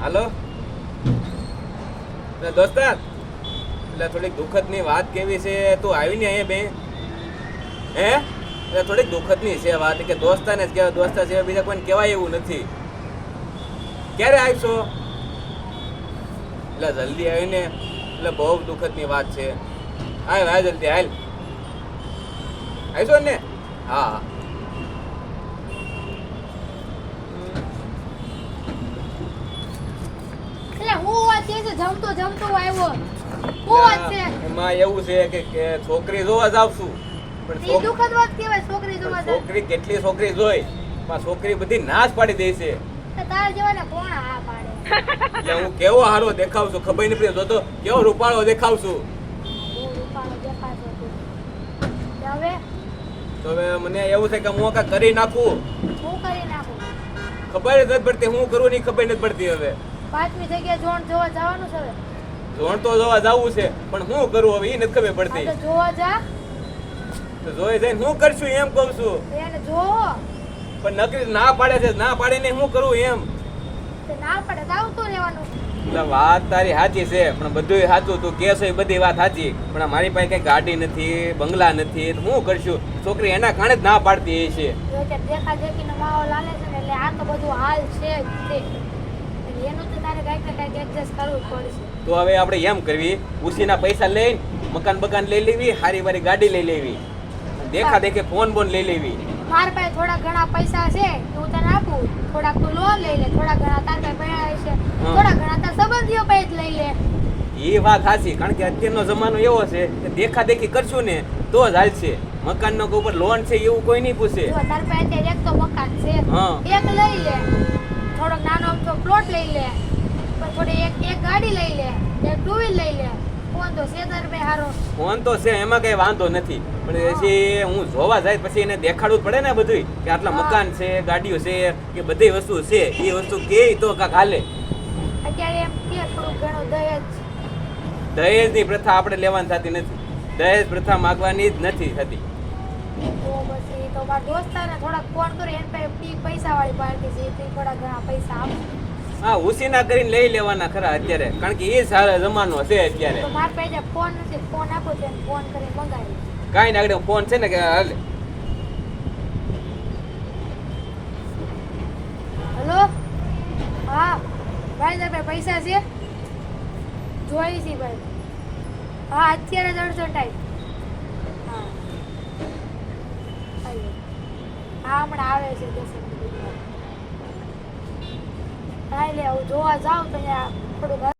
હાલો દોસ્તાર, એટલે થોડીક દુઃખદની વાત કેવી છે. તું આવી ને અહીંયા બે હે એટલે થોડીક દુઃખદની છે વાત કે દોસ્તાને જ કહેવાય, દોસ્તા સિવાય બીજા કોઈને કહેવાય એવું નથી. ક્યારે આવશો? એટલે જલ્દી આવીને, એટલે બહુ દુઃખદની વાત છે. હાલ હાલ જલ્દી હાલ આવીશો ને. હા હા એમાં એવું છે કે છોકરી જોવા જાવ છું, પણ છોકરી કેટલી છોકરી જોઈ પણ છોકરી બધી નાશ પાડી દે છે. એટલે હું કેવો હારો દેખાવ છું ખબર નહીં પડે. તો કેવો રૂપાળો દેખાવ છું. તો હવે મને એવું છે કે હું કાંઈ કરી નાખું. ખબર જ નથી પડતી હું કરું નહીં, ખબર નથી પડતી. હવે 5મી જગ્યાએ જોણ જોવા જવાનું છે. જોણ તો જોવા જવું છે પણ શું કરું હવે એ નથી ખબર પડતી. જોવા જા તો જોઈ જઈને શું કરશું એમ કહું છું. એને જોવો પણ નકરી ના પાડે છે, ના પાડે ને શું કરું એમ. ના પડે તો આવતું રહેવાનું. એટલે વાત તારી સાચી છે પણ બધું સાચું. તું કે છે એ બધી વાત સાચી, પણ મારી પાસે કઈ ગાડી નથી, બંગલા નથી, શું કરશું. છોકરી એના કારણે જ ના પાડતી છે. દેખા દેખીનો માહોલ હાલે છે ને, એટલે આ તો બધું હાલ છે જ તે. એનું તો તારે કઈક ને કઈક એડજસ્ટ કરવું પડશે. તો હવે આપણે એમ કરવી, ઉસીના પૈસા લઈને મકાન બકાન લઈ લેવી, હારી વારી ગાડી લઈ લેવી, દેખા દેખે ફોન બોન લઈ લેવી. મારા પાસે થોડા ઘણા પૈસા છે હું તને આપું, થોડાક તું લોન લઈ લે, થોડા ઘણા તાર પાસે પૈસા છે, થોડા ઘણા તાર સંબંધીઓ પાસે લઈ લે. એ વાત સાચી, કારણ કે અત્યારનો જમાનો એવો છે કે દેખા દેખી કરશું ને તો જ હાલશે. મકાનનો ઉપર લોન છે એવું કોઈ નહીં પૂછે. જો તાર પાસે અત્યારે એક તો મકાન છે, એક લઈ લે, થોડો નાનો અમથો પ્લોટ લઈ લે, પછી થોડી એક ગાડી લઈ લે, એક ટુ વ્હીલ લઈ લે. ફોન તો છે તાર પાસે હારો. ફોન તો છે એમાં કઈ વાંધો નથી, પણ પછી હું જોવા જાય પછી એને દેખાડવું જ પડે ને બધું કે આટલા મકાન છે, ગાડીઓ છે, કે બધી વસ્તુ છે. એ વસ્તુ કે તો કાંક હાલે. અત્યારે એમ કે થોડું ઘણું દહેજની પ્રથા આપણે લેવાની થતી નથી. દહેજ પ્રથા માગવાની જ નથી થતી. તો પછી તો મારા દોસ્તાને થોડાક ફોન કરી, એને પાસે પૈસા વાળી પાર્ટી છે, તે થોડા ઘણા પૈસા આપે. હા ઉસીના કરીને લઈ લેવાના ખરા અત્યારે, કારણ કે એ સારો જમાનો છે અત્યારે. તો મારા પાસે ફોન નથી, ફોન આપો તો ફોન કરીને મંગાવી. કાંઈ ના આગળ ફોન છે ને કે હાલે. હેલો, હા ભાઈ તાર પાસે પૈસા છે? જોઈ છે ભાઈ. હા અત્યારે જ ટાઈમ. હા હા હમણાં આવે છે 10 મિનિટ. હા એટલે હું જોવા જાઉં તો થોડુંક